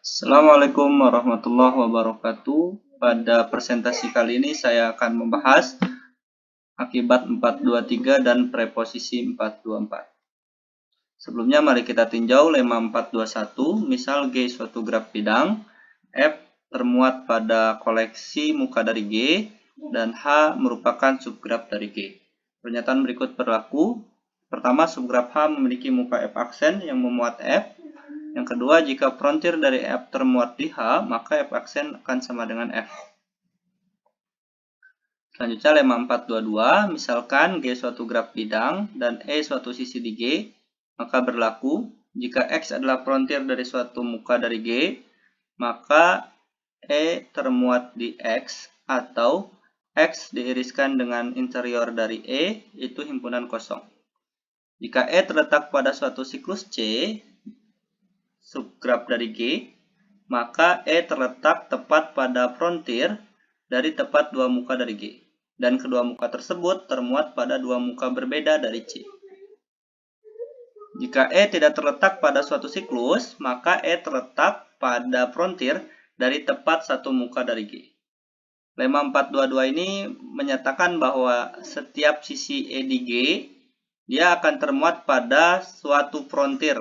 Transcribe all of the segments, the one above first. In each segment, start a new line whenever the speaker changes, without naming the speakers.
Assalamualaikum warahmatullahi wabarakatuh. Pada presentasi kali ini saya akan membahas akibat 423 dan preposisi 424. Sebelumnya mari kita tinjau lemma 421, misal G suatu graf bidang, F termuat pada koleksi muka dari G, dan H merupakan subgraf dari G. Pernyataan berikut berlaku. Pertama, subgraf H memiliki muka F aksen yang memuat F. Yang kedua, jika frontir dari F termuat di H, maka F aksen akan sama dengan F. Selanjutnya, lemma 422, misalkan G suatu graf bidang dan E suatu sisi di G, maka berlaku jika X adalah frontir dari suatu muka dari G, maka E termuat di X atau X diiriskan dengan interior dari E, itu himpunan kosong. Jika E terletak pada suatu siklus C, subgraf dari G, maka E terletak tepat pada frontir dari tepat dua muka dari G, dan kedua muka tersebut termuat pada dua muka berbeda dari C. Jika E tidak terletak pada suatu siklus, maka E terletak pada frontir dari tepat satu muka dari G. Lemma 422 ini menyatakan bahwa setiap sisi E di G, dia akan termuat pada suatu frontir,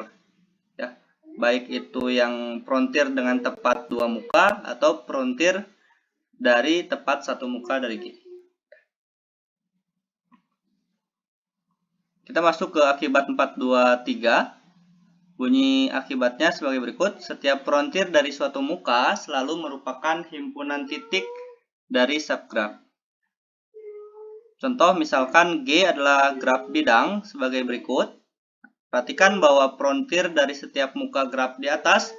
ya, baik itu yang frontir dengan tepat dua muka atau frontir dari tepat satu muka dari G. Kita masuk ke akibat 423. Bunyi akibatnya sebagai berikut. Setiap frontir dari suatu muka selalu merupakan himpunan titik dari subgraf. Contoh misalkan G adalah graf bidang sebagai berikut. Perhatikan bahwa frontir dari setiap muka graf di atas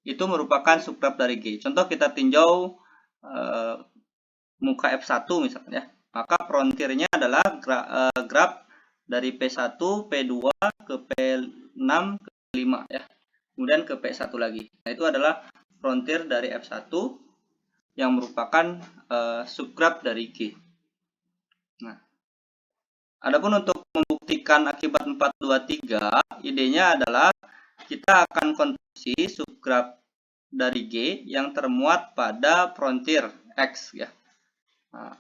itu merupakan subgraf dari G. Contoh kita tinjau muka F1 misalnya, maka frontirnya adalah graf dari P1, P2 ke P6 ke P5 ya. Kemudian ke P1 lagi. Nah, itu adalah frontir dari F1 yang merupakan subgraf dari G. Nah, adapun untuk membuktikan akibat 423, idenya adalah kita akan konstruksi subgraf dari G yang termuat pada frontir X ya. Nah,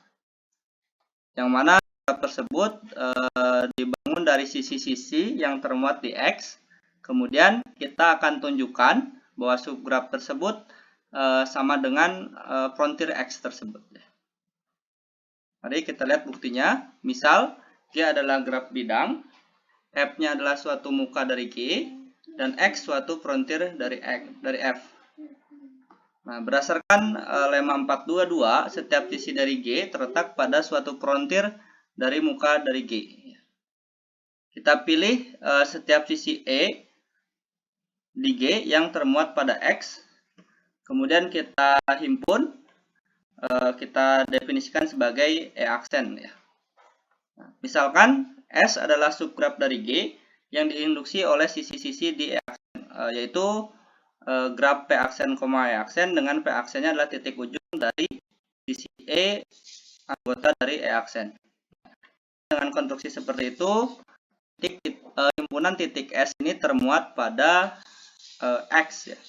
yang mana graf tersebut dibangun dari sisi-sisi yang termuat di X. Kemudian kita akan tunjukkan bahwa subgraf tersebut sama dengan frontir X tersebut. Mari kita lihat buktinya. Misal G adalah graf bidang, F-nya adalah suatu muka dari G, dan X suatu frontir dari F. Nah, berdasarkan lemma 422, setiap sisi dari G terletak pada suatu frontir dari muka dari G. Kita pilih setiap sisi E di G yang termuat pada X. Kemudian kita himpun, kita definisikan sebagai E aksen. Ya. Nah, misalkan S adalah subgraf dari G yang diinduksi oleh sisi-sisi di E aksen, yaitu graf P aksen, E aksen dengan P aksennya adalah titik ujung dari sisi E anggota dari E aksen. Dengan konstruksi seperti itu, himpunan titik S ini termuat pada X. Ya.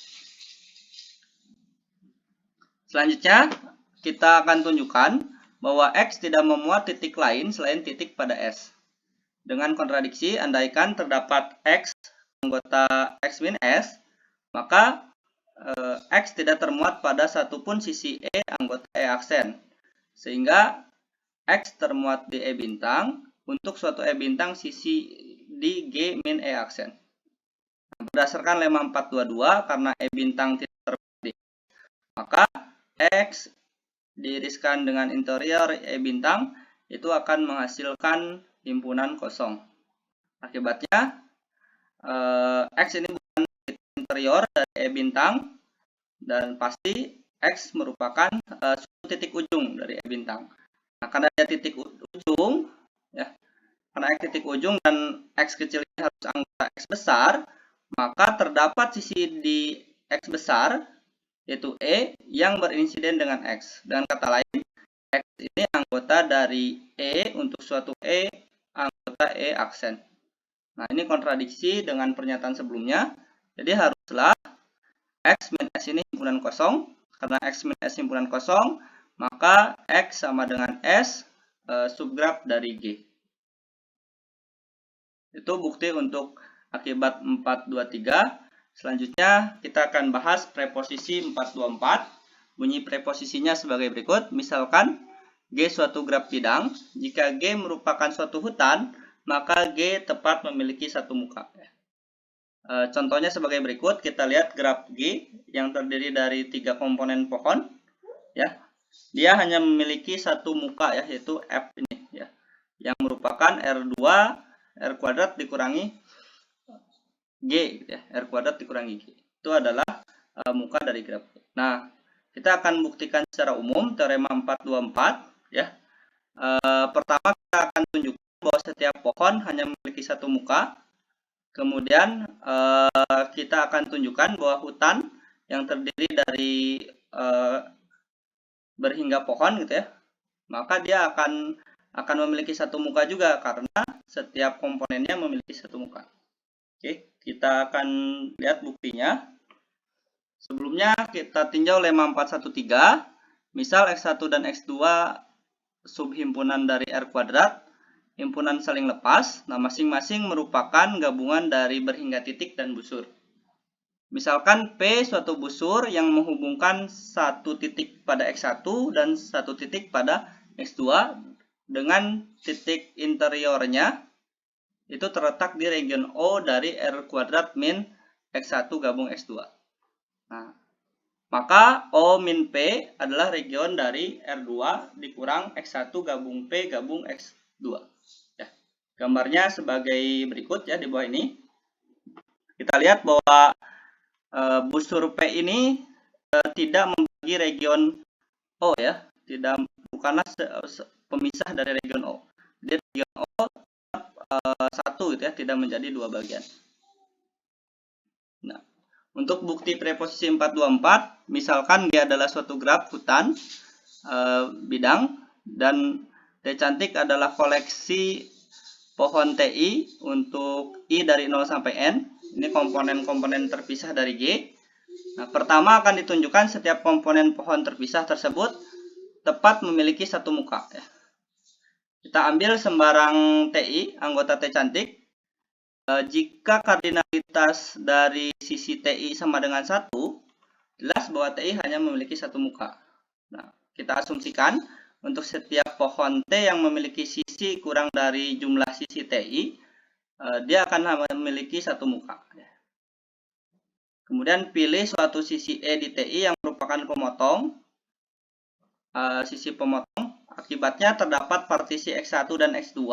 Selanjutnya, kita akan tunjukkan bahwa X tidak memuat titik lain selain titik pada S. Dengan kontradiksi, andaikan terdapat X anggota X min S, maka X tidak termuat pada satupun sisi E anggota E aksen. Sehingga X termuat di E bintang untuk suatu E bintang sisi di G min E aksen. Nah, berdasarkan lemma 422, karena E bintang tidak termuat di X, maka X diiriskan dengan interior E bintang itu akan menghasilkan himpunan kosong. Akibatnya X ini bukan interior dari E bintang, dan pasti X merupakan suatu titik ujung dari E bintang. Nah, karena ada titik ujung, ya, karena X titik ujung dan X kecil ini harus anggota X besar, maka terdapat sisi di X besar, yaitu E, yang berinsiden dengan X. Dengan kata lain, X ini anggota dari E untuk suatu E anggota E aksen. Nah, ini kontradiksi dengan pernyataan sebelumnya. Jadi haruslah X min S ini himpunan kosong. Karena X min S himpunan kosong, maka X sama dengan S subgraf dari G. Itu bukti untuk akibat 423. Selanjutnya kita akan bahas preposisi 424. Bunyi preposisinya sebagai berikut. Misalkan G suatu graf bidang. Jika G merupakan suatu hutan, maka G tepat memiliki satu muka. Contohnya sebagai berikut, kita lihat graf G yang terdiri dari 3 komponen pohon. Ya, dia hanya memiliki satu muka, ya, yaitu F ini, ya, yang merupakan R2 R kuadrat dikurangi G, ya, R kuadrat dikurangi G. Itu adalah muka dari graf G. Nah, kita akan buktikan secara umum teorema 424, ya. Pertama kita akan tunjukkan bahwa setiap pohon hanya memiliki satu muka. Kemudian kita akan tunjukkan bahwa hutan yang terdiri dari berhingga pohon, gitu ya, maka dia akan memiliki satu muka juga karena setiap komponennya memiliki satu muka. Oke, kita akan lihat buktinya. Sebelumnya kita tinjau lemma 413. Misal X1 dan X2 subhimpunan dari R kuadrat, himpunan saling lepas. Nah, masing-masing merupakan gabungan dari berhingga titik dan busur. Misalkan P suatu busur yang menghubungkan satu titik pada X1 dan satu titik pada X2 dengan titik interiornya itu terletak di region O dari R kuadrat min X1 gabung X2. Nah, maka O min P adalah region dari R2 dikurang X1 gabung P gabung X2. Ya. Gambarnya sebagai berikut, ya, di bawah ini. Kita lihat bahwa busur P ini tidak membagi region O, ya, bukanlah pemisah dari region O. Jadi region O satu, gitu ya, tidak menjadi dua bagian. Nah, untuk bukti preposisi 424, misalkan G adalah suatu graf hutan bidang dan T cantik adalah koleksi pohon TI untuk I dari 0 sampai N. Ini komponen-komponen terpisah dari G. Nah, pertama akan ditunjukkan setiap komponen pohon terpisah tersebut tepat memiliki satu muka, ya. Kita ambil sembarang TI, anggota T cantik. Jika kardinalitas dari sisi TI sama dengan 1, jelas bahwa TI hanya memiliki satu muka. Nah, kita asumsikan untuk setiap pohon T yang memiliki sisi kurang dari jumlah sisi TI, dia akan memiliki satu muka. Kemudian pilih suatu sisi E di TI yang merupakan pemotong. Sisi pemotong, akibatnya terdapat partisi X1 dan X2,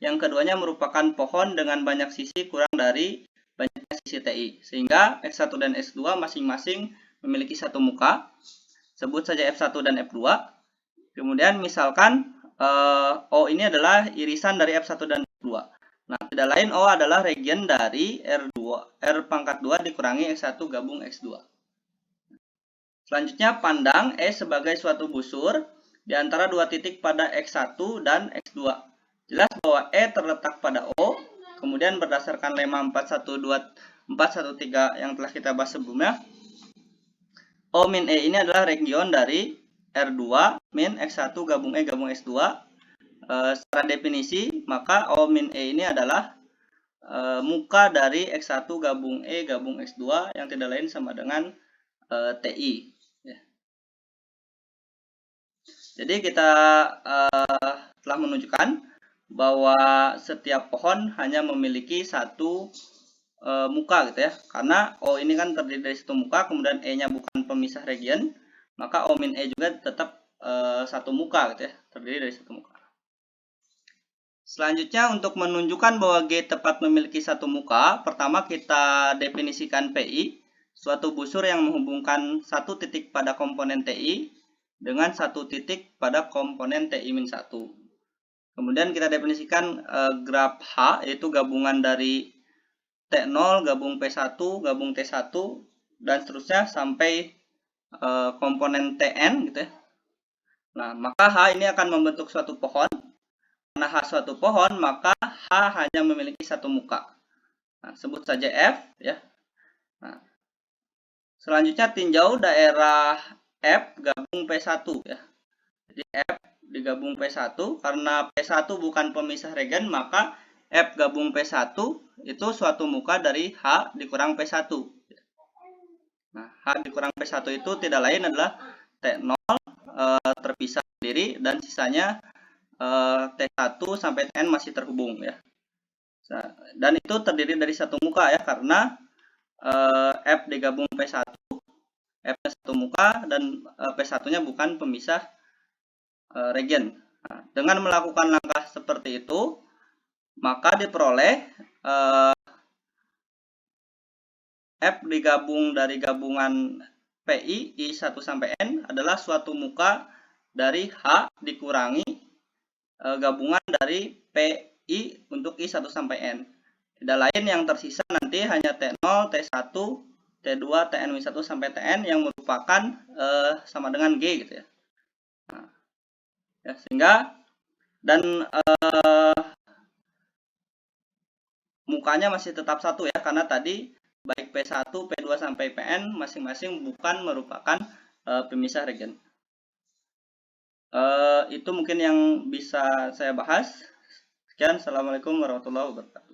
yang keduanya merupakan pohon dengan banyak sisi kurang dari banyaknya sisi TI. Sehingga X1 dan X2 masing-masing memiliki satu muka. Sebut saja F1 dan F2. Kemudian misalkan O ini adalah irisan dari F1 dan F2. Nah, tidak lain O adalah region dari R pangkat 2 dikurangi X1 gabung X2. Selanjutnya, pandang E sebagai suatu busur di antara dua titik pada X1 dan X2. Jelas bahwa E terletak pada O, kemudian berdasarkan lemma 413 yang telah kita bahas sebelumnya, O min E ini adalah region dari R2 min X1 gabung E gabung X2. Secara definisi, maka O min E ini adalah muka dari X1 gabung E gabung X2 yang tidak lain sama dengan TI. Ya. Jadi kita telah menunjukkan bahwa setiap pohon hanya memiliki satu muka, gitu ya. Karena O ini kan terdiri dari satu muka, kemudian E-nya bukan pemisah region, maka O min E juga tetap satu muka, gitu ya, terdiri dari satu muka. Selanjutnya, untuk menunjukkan bahwa G tepat memiliki satu muka, pertama kita definisikan PI, suatu busur yang menghubungkan satu titik pada komponen TI dengan satu titik pada komponen TI-1. Kemudian kita definisikan graf H, yaitu gabungan dari T0 gabung P1 gabung T1 dan seterusnya sampai komponen Tn, gitu ya. Nah, maka H ini akan membentuk suatu pohon karena H suatu pohon, maka H hanya memiliki satu muka. Nah, sebut saja F ya. Nah, selanjutnya tinjau daerah F gabung P1 ya. Jadi F digabung P1, karena P1 bukan pemisah regen, maka F gabung P1 itu suatu muka dari H dikurang P1. Nah, H dikurang P1 itu tidak lain adalah T0 terpisah sendiri, dan sisanya T1 sampai Tn masih terhubung ya. Dan itu terdiri dari satu muka ya, karena F digabung P1, F-nya satu muka, dan P1-nya bukan pemisah regen. Nah, dengan melakukan langkah seperti itu, maka diperoleh F digabung dari gabungan PI I1 sampai N adalah suatu muka dari H dikurangi gabungan dari PI untuk I1 sampai N. Tidak lain, yang tersisa nanti hanya T0, T1, T2, Tn-1 sampai Tn yang merupakan sama dengan G gitu ya. Nah, ya sehingga dan mukanya masih tetap satu ya, karena tadi baik P1, P2 sampai Pn masing-masing bukan merupakan pemisah regen. Itu mungkin yang bisa saya bahas. Sekian, assalamualaikum warahmatullahi wabarakatuh.